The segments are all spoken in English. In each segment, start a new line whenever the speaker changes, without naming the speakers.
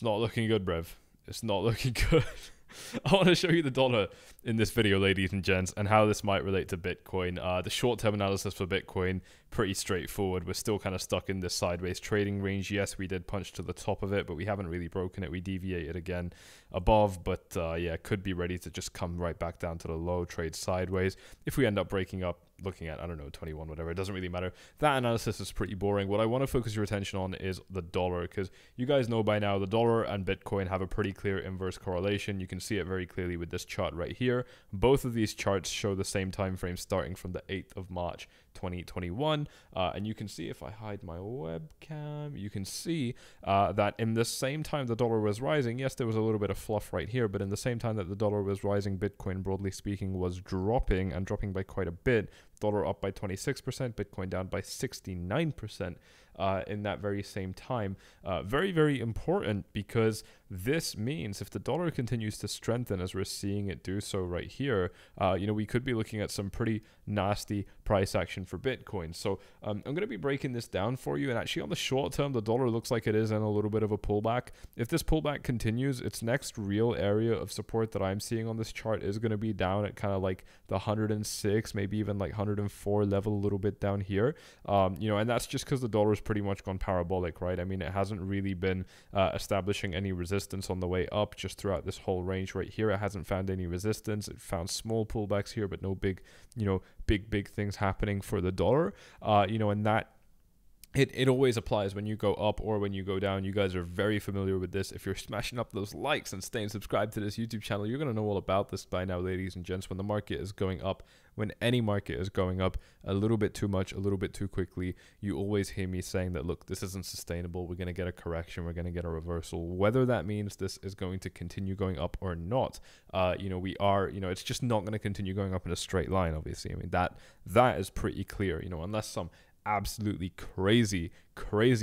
It's not looking good, bruv. It's not looking good. I want to show you the dollar in this video, ladies and gents, and how this might relate to Bitcoin. The short-term analysis for Bitcoin, pretty straightforward. We're still kind of stuck in this sideways trading range. Yes, we did punch to the top of it, but we haven't really broken it. We deviated again above, but yeah, could be ready to just come right back down to the low, trade sideways. If we end up breaking up, looking at, I don't know, 21, whatever, it doesn't really matter. That analysis is pretty boring. What I want to focus your attention on is the dollar, because you guys know by now the dollar and Bitcoin have a pretty clear inverse correlation. You can see it very clearly with this chart right here. Both of these charts show the same time frame starting from the 8th of March 2021, and you can see, if I hide my webcam, you can see that in the same time the dollar was rising, yes, there was a little bit of fluff right here, but in the same time that the dollar was rising, Bitcoin, broadly speaking, was dropping, and dropping by quite a bit. Dollar up by 26%, Bitcoin down by 69% in that very same time. Very, very important, because this means if the dollar continues to strengthen as we're seeing it do so right here, you know, we could be looking at some pretty nasty price action for Bitcoin. So I'm going to be breaking this down for you, and actually on the short term, the dollar looks like it is in a little bit of a pullback. If this pullback continues, its next real area of support that I'm seeing on this chart is going to be down at kind of like the 106, maybe even like 104 level, a little bit down here. You know, and that's just because the dollar has pretty much gone parabolic, right? I mean, it hasn't really been establishing any resistance on the way up just throughout this whole range right here. It hasn't found any resistance. It found small pullbacks here, but no big, you know, big things happening for the dollar. You know, and that it always applies when you go up or when you go down. You guys are very familiar with this. If you're smashing up those likes and staying subscribed to this YouTube channel, you're going to know all about this by now, ladies and gents. When the market is going up, when any market is going up a little bit too much, a little bit too quickly, you always hear me saying that, look, this isn't sustainable. We're going to get a correction. We're going to get a reversal. Whether that means this is going to continue going up or not, you know, we are, you know, it's just not going to continue going up in a straight line, obviously. I mean, that is pretty clear, you know, unless some absolutely crazy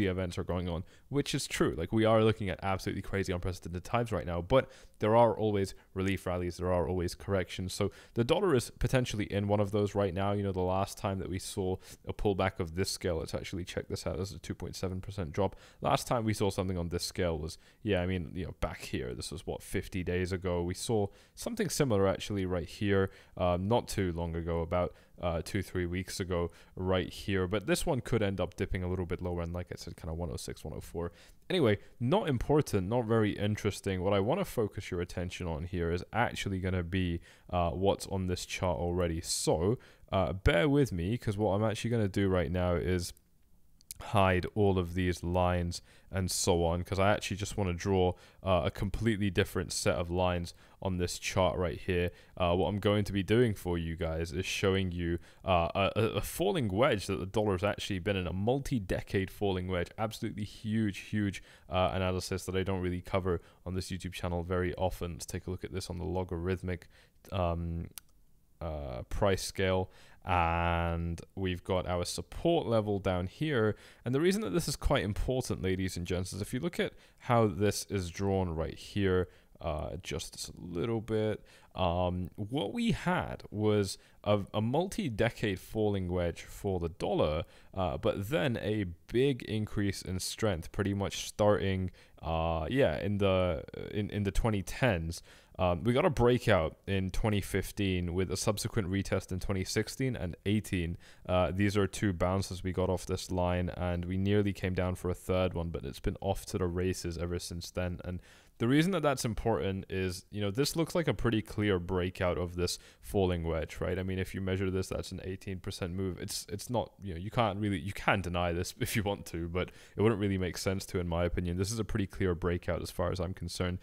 events are going on, which is true. Like, we are looking at absolutely crazy, unprecedented times right now, but there are always relief rallies, there are always corrections. So the dollar is potentially in one of those right now. You know, the last time that we saw a pullback of this scale, let's actually check this out. This is a 2.7% drop. Last time we saw something on this scale was, yeah, I mean, you know, back here, this was what, 50 days ago. We saw something similar actually right here, not too long ago, about 2-3 weeks ago right here. But this one could end up dipping a little bit lower, and like I said, kind of 106, 104. Anyway, not important, not very interesting. What I want to focus your attention on here is actually going to be what's on this chart already. So bear with me, because what I'm actually going to do right now is hide all of these lines and so on, because I actually just want to draw a completely different set of lines on this chart right here. What I'm going to be doing for you guys is showing you a falling wedge that the dollar has actually been in, a multi-decade falling wedge. Absolutely huge analysis that I don't really cover on this YouTube channel very often. Let's take a look at this on the logarithmic price scale, and we've got our support level down here. And the reason that this is quite important, ladies and gents, is if you look at how this is drawn right here, just a little bit, what we had was a multi-decade falling wedge for the dollar, but then a big increase in strength, pretty much starting yeah, in the 2010s. We got a breakout in 2015 with a subsequent retest in 2016 and 18. These are two bounces we got off this line, and we nearly came down for a third one, but it's been off to the races ever since then. And the reason that that's important is, you know, this looks like a pretty clear breakout of this falling wedge, right? I mean, if you measure this, that's an 18% move. It's not, you know, you can deny this if you want to, but it wouldn't really make sense to, in my opinion. This is a pretty clear breakout as far as I'm concerned.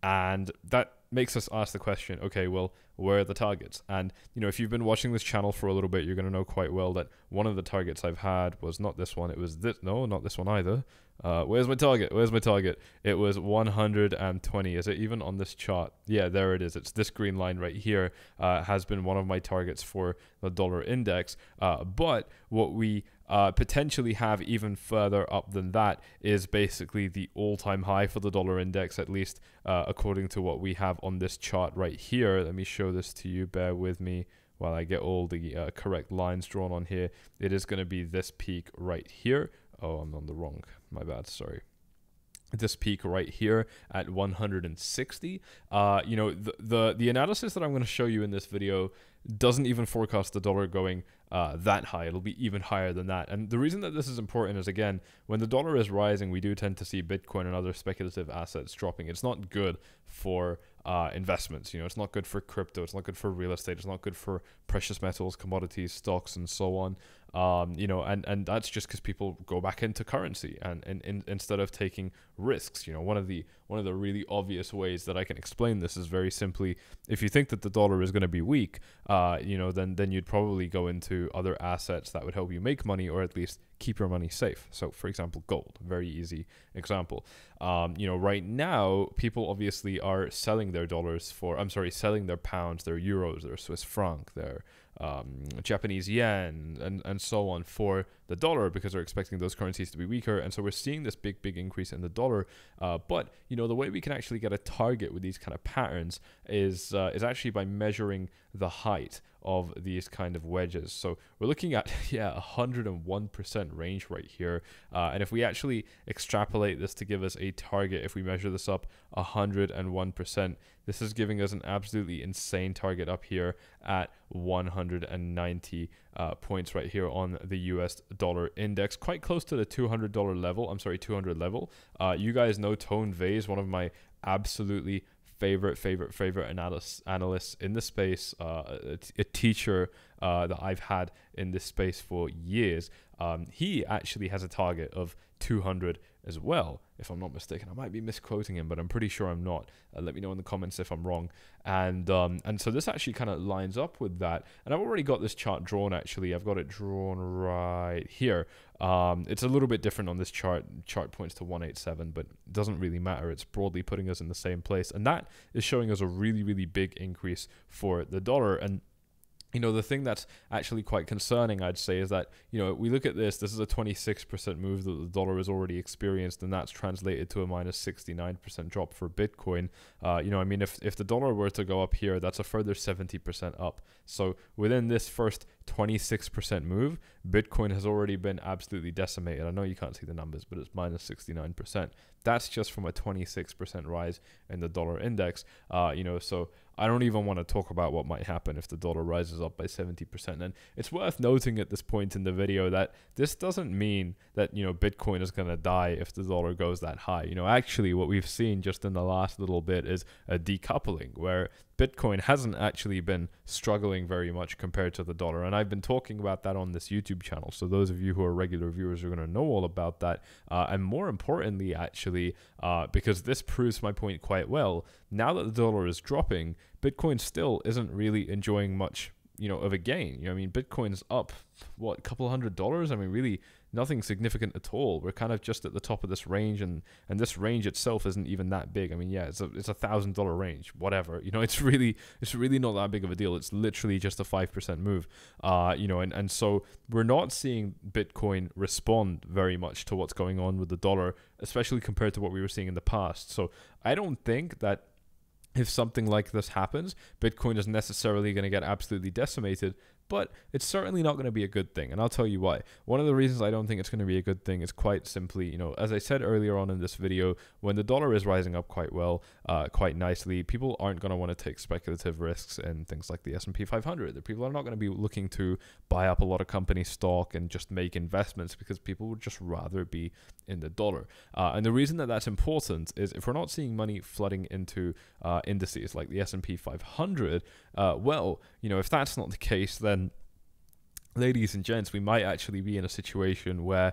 And that makes us ask the question, okay, well, where are the targets? And, you know, if you've been watching this channel for a little bit, you're going to know quite well that one of the targets I've had was not this one. It was this. No, not this one either. Where's my target? Where's my target? It was 120. Is it even on this chart? Yeah, there it is. It's this green line right here. Has been one of my targets for the dollar index. But what we potentially have even further up than that is basically the all-time high for the dollar index, at least according to what we have on this chart right here. Let me show this to you. Bear with me while I get all the correct lines drawn on here. It is going to be this peak right here. Oh, I'm on the wrong. My bad. Sorry. this peak right here at 160. You know, the analysis that I'm going to show you in this video doesn't even forecast the dollar going that high. It'll be even higher than that. And the reason that this is important is, again, when the dollar is rising, we do tend to see Bitcoin and other speculative assets dropping. It's not good for investments. You know, it's not good for crypto. It's not good for real estate. It's not good for precious metals, commodities, stocks, and so on. You know, and that's just because people go back into currency and instead of taking risks. You know, one of the really obvious ways that I can explain this is very simply, if you think that the dollar is going to be weak, you know, then you'd probably go into other assets that would help you make money, or at least keep your money safe. So, for example, gold, very easy example. You know, right now, people obviously are selling their dollars for, selling their pounds, their euros, their Swiss franc, their Japanese yen, and so on for the dollar, because they're expecting those currencies to be weaker. And so we're seeing this big increase in the dollar. But, you know, the way we can actually get a target with these kind of patterns is actually by measuring the height of these kind of wedges. So we're looking at 101% range right here, and if we actually extrapolate this to give us a target, if we measure this up 101%, this is giving us an absolutely insane target up here at 190 points right here on the US dollar index, quite close to the $200 level. 200 level. You guys know 𝗪𝗏 is one of my absolutely favorite analysts in the space, a teacher that I've had in this space for years. He actually has a target of 200 as well, if I'm not mistaken. I might be misquoting him, but I'm pretty sure I'm not. Let me know in the comments if I'm wrong. And so this actually kind of lines up with that. And I've already got this chart drawn, actually. I've got it drawn right here. It's a little bit different on this chart. Chart points to 187, but it doesn't really matter. It's broadly putting us in the same place. And that is showing us a really big increase for the dollar. And you know, the thing that's actually quite concerning, I'd say, is that, you know, we look at this is a 26% move that the dollar has already experienced, and that's translated to a minus 69% drop for Bitcoin. You know, I mean, if the dollar were to go up here, that's a further 70% up. So within this first 26% move, Bitcoin has already been absolutely decimated. I know you can't see the numbers, but it's minus 69%. That's just from a 26% rise in the dollar index. You know, so I don't even want to talk about what might happen if the dollar rises up by 70%. And it's worth noting at this point in the video that this doesn't mean that, you know, Bitcoin is going to die if the dollar goes that high. You know, actually what we've seen just in the last little bit is a decoupling, where Bitcoin hasn't actually been struggling very much compared to the dollar. And I've been talking about that on this YouTube channel. So those of you who are regular viewers are going to know all about that. And more importantly, actually, because this proves my point quite well, now that the dollar is dropping, Bitcoin still isn't really enjoying much, you know, of a gain. You know, I mean, Bitcoin's up, what, a couple $100? I mean, really nothing significant at all. We're kind of just at the top of this range, and this range itself isn't even that big. I mean, yeah, it's a $1,000 range, whatever. You know, it's really not that big of a deal. It's literally just a 5% move. You know, and so we're not seeing Bitcoin respond very much to what's going on with the dollar, especially compared to what we were seeing in the past. So I don't think that if something like this happens, Bitcoin is necessarily going to get absolutely decimated, but it's certainly not going to be a good thing. And I'll tell you why. One of the reasons I don't think it's going to be a good thing is quite simply, you know, as I said earlier on in this video, when the dollar is rising up quite well, quite nicely, people aren't going to want to take speculative risks in things like the S&P 500. The people are not going to be looking to buy up a lot of company stock and just make investments, because people would just rather be in the dollar. And the reason that that's important is if we're not seeing money flooding into indices like the S&P 500, well, you know, if that's not the case, then ladies and gents, we might actually be in a situation where,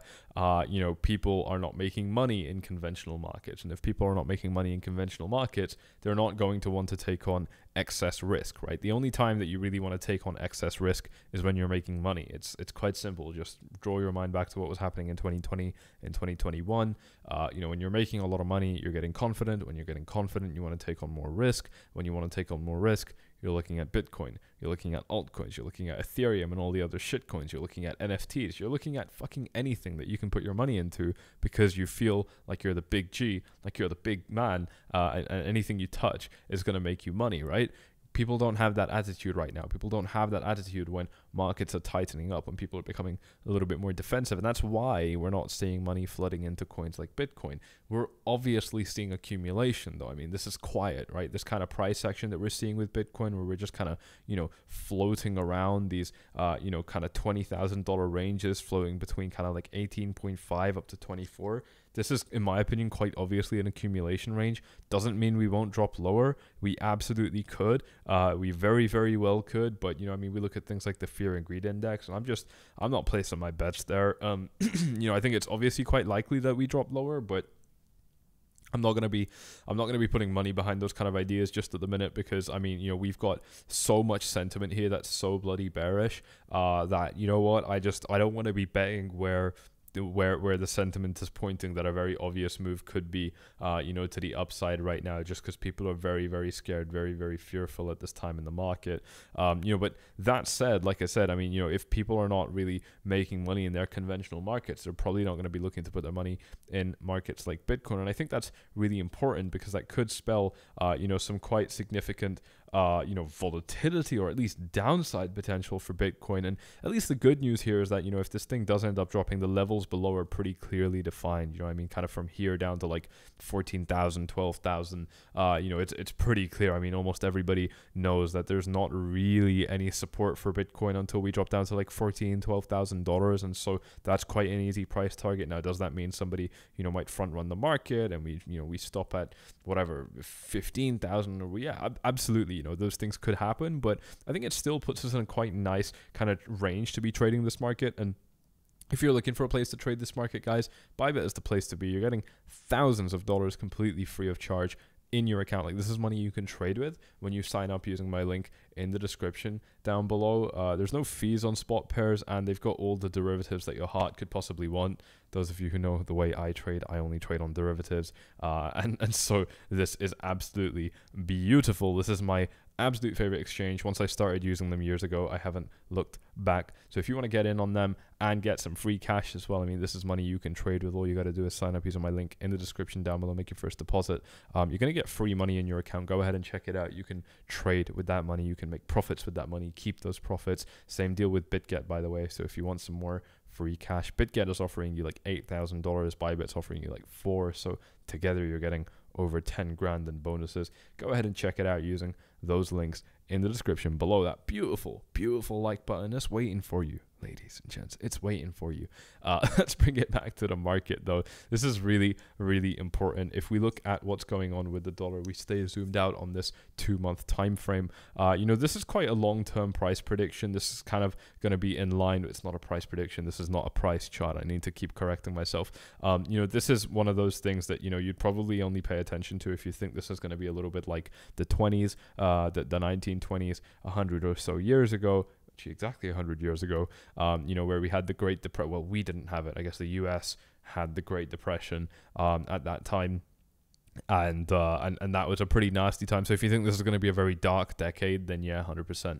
you know, people are not making money in conventional markets. And if people are not making money in conventional markets, they're not going to want to take on excess risk, right? The only time that you really want to take on excess risk is when you're making money. It's quite simple. Just draw your mind back to what was happening in 2020 and 2021. You know, when you're making a lot of money, you're getting confident. When you're getting confident, you want to take on more risk. When you want to take on more risk, you're looking at Bitcoin, you're looking at altcoins, you're looking at Ethereum and all the other shitcoins, you're looking at NFTs, you're looking at fucking anything that you can put your money into because you feel like you're the big G, like you're the big man, and anything you touch is going to make you money, right? people don't have that attitude right now. People don't have that attitude when markets are tightening up, when people are becoming a little bit more defensive. And that's why we're not seeing money flooding into coins like Bitcoin. We're obviously seeing accumulation, though. I mean, this is quiet, right? This kind of price action that we're seeing with Bitcoin, where we're just kind of, you know, floating around these, you know, kind of $20,000 ranges, floating between kind of like 18.5 up to 24. This is, in my opinion, quite obviously an accumulation range. Doesn't mean we won't drop lower. We absolutely could. We very, very well could. But, you know, I mean, we look at things like the fear and greed index, and I'm not placing my bets there. You know, I think it's obviously quite likely that we drop lower, but I'm not gonna be putting money behind those kind of ideas just at the minute, because I mean, you know, we've got so much sentiment here that's so bloody bearish that, you know what, I don't want to be betting where the sentiment is pointing that a very obvious move could be, you know, to the upside right now, just because people are very, very scared, very, very fearful at this time in the market. You know, but that said, like I said, I mean, you know, if people are not really making money in their conventional markets, they're probably not going to be looking to put their money in markets like Bitcoin. And I think that's really important, because that could spell, you know, some quite significant, you know, volatility, or at least downside potential for Bitcoin. And at least the good news here is that, you know, if this thing does end up dropping, the levels below are pretty clearly defined. You know what I mean? Kind of from here down to like 14,000, 12,000, you know, it's pretty clear. I mean, almost everybody knows that there's not really any support for Bitcoin until we drop down to like $14,000, $12,000. And so that's quite an easy price target. Now, does that mean somebody, you know, might front run the market and we stop at whatever, 15,000? Or yeah, absolutely. You know, those things could happen, but I think it still puts us in a quite nice kind of range to be trading this market. And if you're looking for a place to trade this market, guys, Bybit is the place to be. You're getting thousands of dollars completely free of charge in your account. Like, this is money you can trade with when you sign up using my link in the description down below. There's no fees on spot pairs, and they've got all the derivatives that your heart could possibly want. Those of you who know the way I trade, I only trade on derivatives, and so this is absolutely beautiful. This is my absolute favorite exchange. Once I started using them years ago, I haven't looked back. So if you want to get in on them and get some free cash as well, I mean, this is money you can trade with. All you got to do is sign up using my link in the description down below, make your first deposit. You're going to get free money in your account. Go ahead and check it out. You can trade with that money. You can make profits with that money, keep those profits. Same deal with BitGet, by the way. So if you want some more free cash, BitGet is offering you like $8,000. Bybit's offering you like $4,000. So together you're getting over 10 grand in bonuses. Go ahead and check it out using those links in the description below. That beautiful, beautiful like button is waiting for you, ladies and gents. It's waiting for you. Let's bring it back to the market, though. This is really, really important. If we look at what's going on with the dollar, we stay zoomed out on this 2-month time frame. You know, this is quite a long-term price prediction. This is kind of going to be in line. It's not a price prediction. This is not a price chart. I need to keep correcting myself. You know, this is one of those things that, you know, you'd probably only pay attention to if you think this is going to be a little bit like the 20s, the 1920s, 100 or so years ago. Exactly 100 years ago, you know, where we had the Great Depression. Well, we didn't have it. I guess the US had the Great Depression at that time, and that was a pretty nasty time. So if you think this is going to be a very dark decade, then yeah, 100%.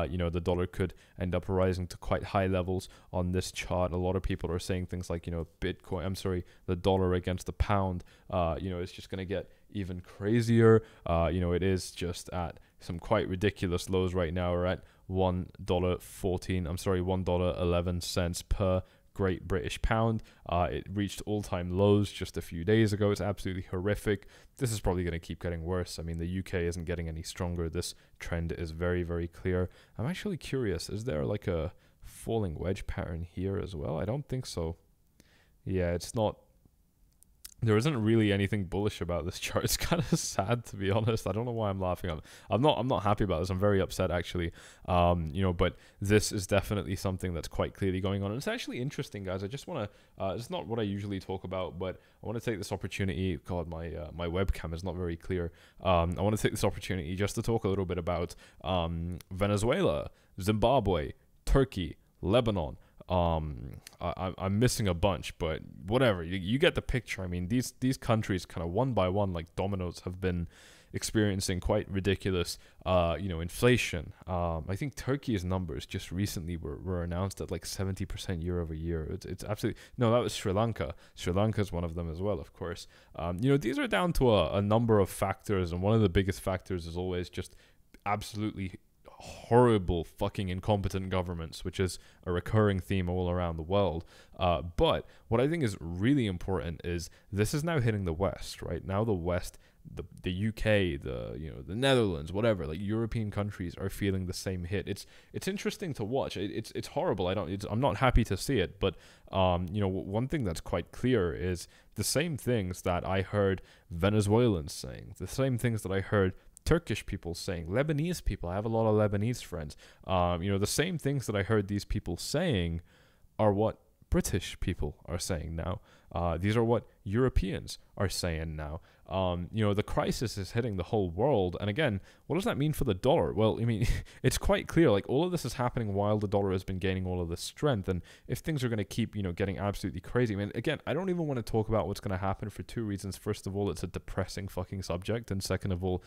You know, the dollar could end up rising to quite high levels on this chart. A lot of people are saying things like, you know, the dollar against the pound, you know, it's just going to get even crazier. You know, it is just at some quite ridiculous lows right now. We're at $1.11 per Great British Pound. It reached all-time lows just a few days ago. It's absolutely horrific. This is probably going to keep getting worse. I mean, the UK isn't getting any stronger. This trend is very, very clear. I'm actually curious, is there like a falling wedge pattern here as well? I don't think so. Yeah, it's not. There isn't really anything bullish about this chart. It's kind of sad, to be honest. I don't know why I'm laughing. I'm not happy about this. I'm very upset, actually. You know, but this is definitely something that's quite clearly going on. And it's actually interesting, guys. I just want to, it's not what I usually talk about, but I want to take this opportunity. God, my webcam is not very clear. I want to take this opportunity just to talk a little bit about Venezuela, Zimbabwe, Turkey, Lebanon. I'm missing a bunch, but whatever, you get the picture. I mean, these countries kind of one by one, like dominoes, have been experiencing quite ridiculous you know, inflation. I think Turkey's numbers just recently were announced at like 70% year over year. It's absolutely, no, that was Sri Lanka. Sri Lanka is one of them as well, of course. You know, these are down to a number of factors, and one of the biggest factors is always just absolutely horrible fucking incompetent governments, which is a recurring theme all around the world. But what I think is really important is this is now hitting the West, right? Now the West, the UK, the Netherlands, whatever, like European countries are feeling the same hit. It's interesting to watch. It's horrible. I'm not happy to see it, but one thing that's quite clear is the same things that I heard Venezuelans saying, the same things that I heard Turkish people saying, Lebanese people. I have a lot of Lebanese friends. The same things that I heard these people saying are what British people are saying now. These are what Europeans are saying now. The crisis is hitting the whole world. And again, what does that mean for the dollar? Well, I mean, it's quite clear. Like, all of this is happening while the dollar has been gaining all of this strength. And if things are going to keep, getting absolutely crazy, I mean, again, I don't even want to talk about what's going to happen for two reasons. First of all, it's a depressing fucking subject. And second of all,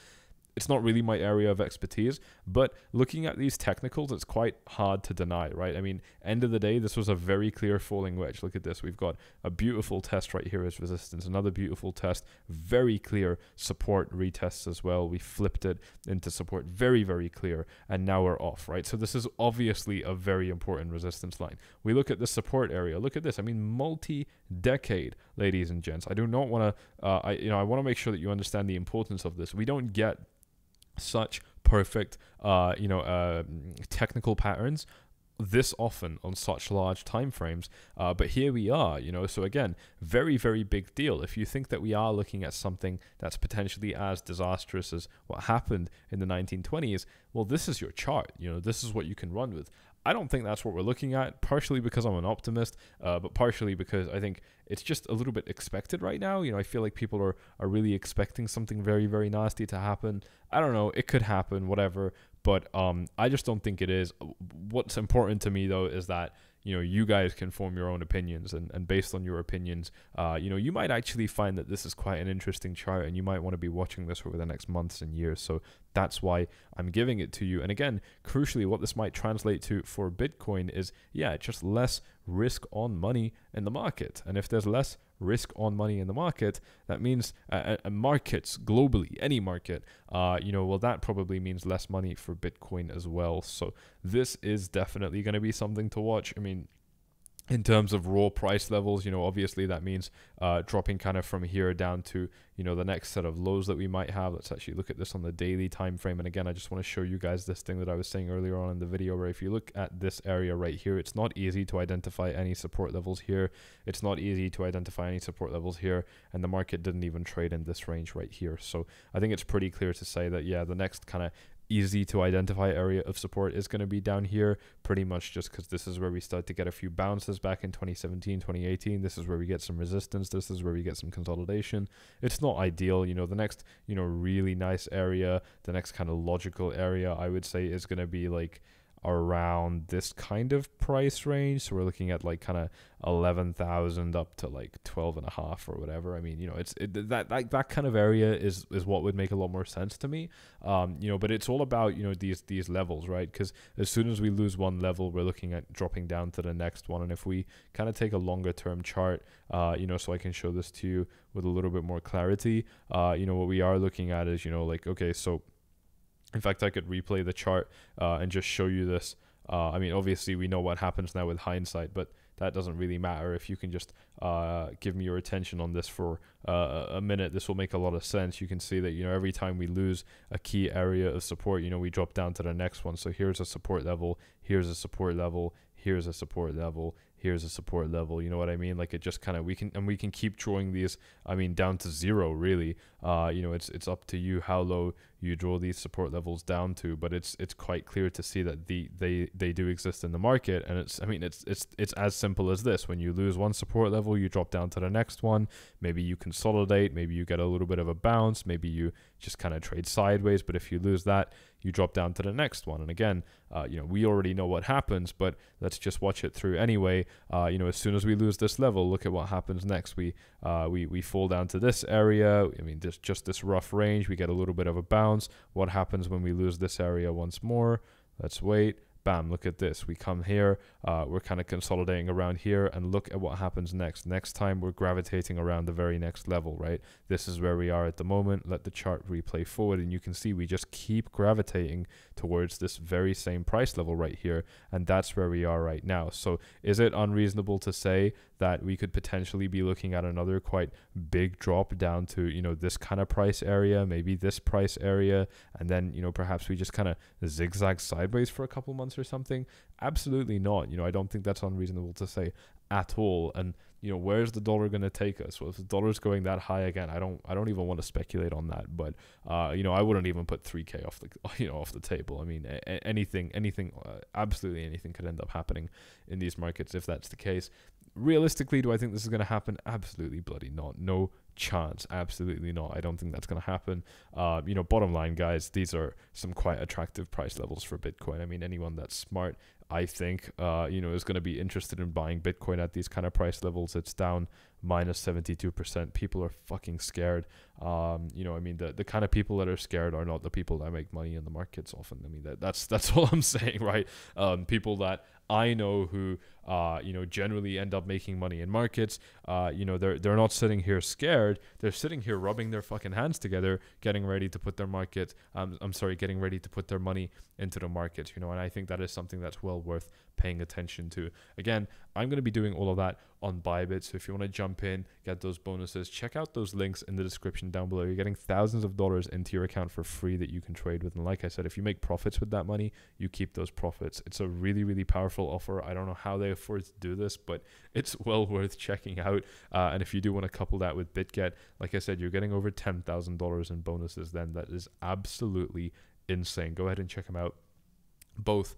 it's not really my area of expertise, but looking at these technicals, it's quite hard to deny, right? I mean, end of the day, this was a very clear falling wedge. Look at this. We've got a beautiful test right here as resistance, another beautiful test, very clear support retests as well. We flipped it into support, very, very clear, and now we're off, right? So this is obviously a very important resistance line. We look at the support area. Look at this. I mean, multi-decade, ladies and gents. I do not want to, I want to make sure that you understand the importance of this. We don't get such perfect technical patterns this often on such large time frames, but here we are, so again, very, very big deal. If you think that we are looking at something that's potentially as disastrous as what happened in the 1920s, well, this is your chart. This is what you can run with. I don't think that's what we're looking at, partially because I'm an optimist, but partially because I think it's just a little bit expected right now. I feel like people are really expecting something very, very nasty to happen. I don't know. It could happen, whatever. But I just don't think it is. What's important to me, though, is that you guys can form your own opinions, and based on your opinions, you might actually find that this is quite an interesting chart, and you might want to be watching this over the next months and years. So that's why I'm giving it to you. And again, crucially, what this might translate to for Bitcoin is, just less risk on money in the market. And if there's less risk on money in the market, that means markets globally, any market, well, that probably means less money for Bitcoin as well. So this is definitely going to be something to watch. I mean, in terms of raw price levels, obviously that means dropping kind of from here down to, the next set of lows that we might have. Let's actually look at this on the daily time frame. And again, I just want to show you guys this thing that I was saying earlier on in the video, where if you look at this area right here, it's not easy to identify any support levels here. It's not easy to identify any support levels here. And the market didn't even trade in this range right here. So I think it's pretty clear to say that, the next kind of easy to identify area of support is going to be down here, pretty much just because this is where we start to get a few bounces back in 2017, 2018. This is where we get some resistance. This is where we get some consolidation. It's not ideal. The next, really nice area, the next kind of logical area, I would say, is going to be like around this kind of price range. So we're looking at like kind of 11,000 up to like 12.5 or whatever. I mean, that kind of area is what would make a lot more sense to me. But it's all about, these levels, right? Because as soon as we lose one level, we're looking at dropping down to the next one. And if we kind of take a longer term chart, so I can show this to you with a little bit more clarity, what we are looking at is, okay, so in fact, I could replay the chart and just show you this. I mean, obviously, we know what happens now with hindsight, but that doesn't really matter. If you can just give me your attention on this for a minute, this will make a lot of sense. You can see that, every time we lose a key area of support, we drop down to the next one. So here's a support level, here's a support level, here's a support level, here's a support level. You know what I mean? Like, it just kind of, we can keep drawing these, I mean, down to zero, really. It's up to you how low you draw these support levels down to, but it's quite clear to see that they do exist in the market. And it's as simple as this. When you lose one support level, you drop down to the next one. Maybe you consolidate, maybe you get a little bit of a bounce, maybe you just kind of trade sideways. But if you lose that, you drop down to the next one. And again, we already know what happens, but let's just watch it through anyway. As soon as we lose this level, look at what happens next. We fall down to this area. I mean, just this rough range. We get a little bit of a bounce. What happens when we lose this area once more? Let's wait. bam, look at this. We come here, we're kind of consolidating around here, and look at what happens next. Next time we're gravitating around the very next level, right? This is where we are at the moment. Let the chart replay forward, and you can see we just keep gravitating towards this very same price level right here, and that's where we are right now. So is it unreasonable to say that we could potentially be looking at another quite big drop down to, you know, this kind of price area, maybe this price area, and then, you know, perhaps we just kind of zigzag sideways for a couple months or something? Absolutely not. You know, I don't think that's unreasonable to say at all. And, you know, where's the dollar going to take us? Well, if the dollar's going that high again, I don't even want to speculate on that. But you know, I wouldn't even put 3K off the, you know, off the table. I mean, anything, absolutely anything could end up happening in these markets if that's the case. Realistically, do I think this is going to happen? Absolutely bloody not. No chance. Absolutely not. I don't think that's going to happen. You know, bottom line, guys, these are some quite attractive price levels for Bitcoin. I mean, anyone that's smart, I think, you know, is going to be interested in buying Bitcoin at these kind of price levels. It's down minus 72%. People are fucking scared. You know, I mean, the kind of people that are scared are not the people that make money in the markets often. I mean, that's all I'm saying, right? People that I know who, you know, generally end up making money in markets, you know, they're not sitting here scared. They're sitting here rubbing their fucking hands together, getting ready to put their market, getting ready to put their money into the market, you know, and I think that is something that's well worth paying attention to. Again, I'm going to be doing all of that on Bybit, so if you want to jump in, get those bonuses, check out those links in the description down below. You're getting thousands of dollars into your account for free that you can trade with, and like I said, if you make profits with that money, you keep those profits. It's a really, really powerful offer. I don't know how they afford to do this, but it's well worth checking out. And if you do want to couple that with BitGet, like I said, you're getting over $10,000 in bonuses then. That is absolutely insane. Go ahead and check them out, both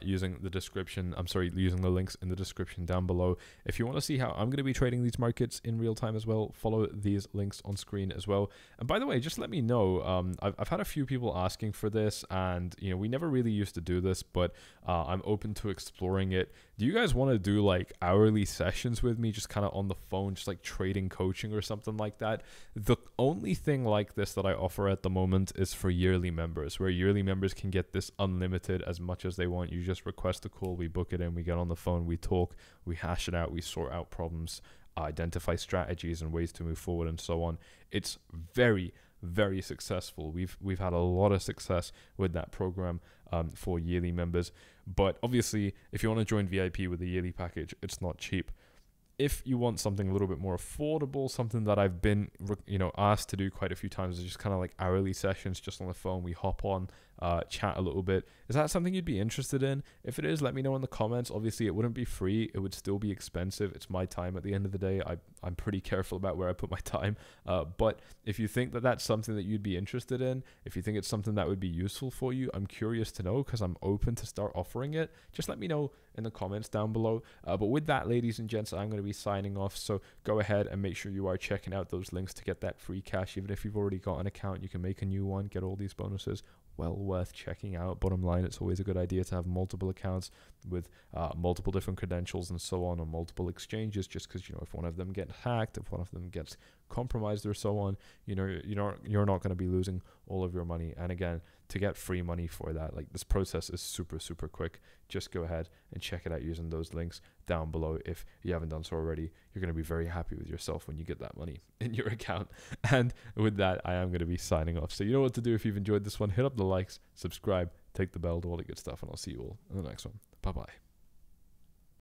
using the links in the description down below. If you want to see how I'm going to be trading these markets in real time as well, follow these links on screen as well. And by the way, just let me know, I've had a few people asking for this, and you know, we never really used to do this, but I'm open to exploring it. Do you guys want to do like hourly sessions with me, just kind of on the phone, just like trading coaching or something like that? The only thing like this that I offer at the moment is for yearly members, where yearly members can get this unlimited as much as they want. You just request a call, we book it in, we get on the phone, we talk, we hash it out, we sort out problems, identify strategies and ways to move forward, and so on. It's very, very successful. We've had a lot of success with that program for yearly members. But obviously, if you want to join VIP with a yearly package, it's not cheap. If you want something a little bit more affordable, something that I've been, you know, asked to do quite a few times, is just kind of like hourly sessions, just on the phone. We hop on, chat a little bit. Is that something you'd be interested in? If it is, let me know in the comments. Obviously, it wouldn't be free. It would still be expensive. It's my time at the end of the day. I'm pretty careful about where I put my time. But if you think that that's something that you'd be interested in, if you think it's something that would be useful for you, I'm curious to know, because I'm open to start offering it. Just let me know in the comments down below. But with that, ladies and gents, I'm going to be signing off. So go ahead and make sure you are checking out those links to get that free cash. Even if you've already got an account, you can make a new one, get all these bonuses. Well worth checking out. Bottom line, it's always a good idea to have multiple accounts with multiple different credentials and so on multiple exchanges, just because, you know, if one of them gets hacked, if one of them gets compromised or so on, you know, you're not going to be losing all of your money. And again, to get free money for that, like, this process is super, super quick. Just go ahead and check it out using those links down below. If you haven't done so already, you're going to be very happy with yourself when you get that money in your account. And with that, I am going to be signing off. So you know what to do. If you've enjoyed this one, hit up the likes, subscribe, take the bell, do all the good stuff, and I'll see you all in the next one. Bye bye.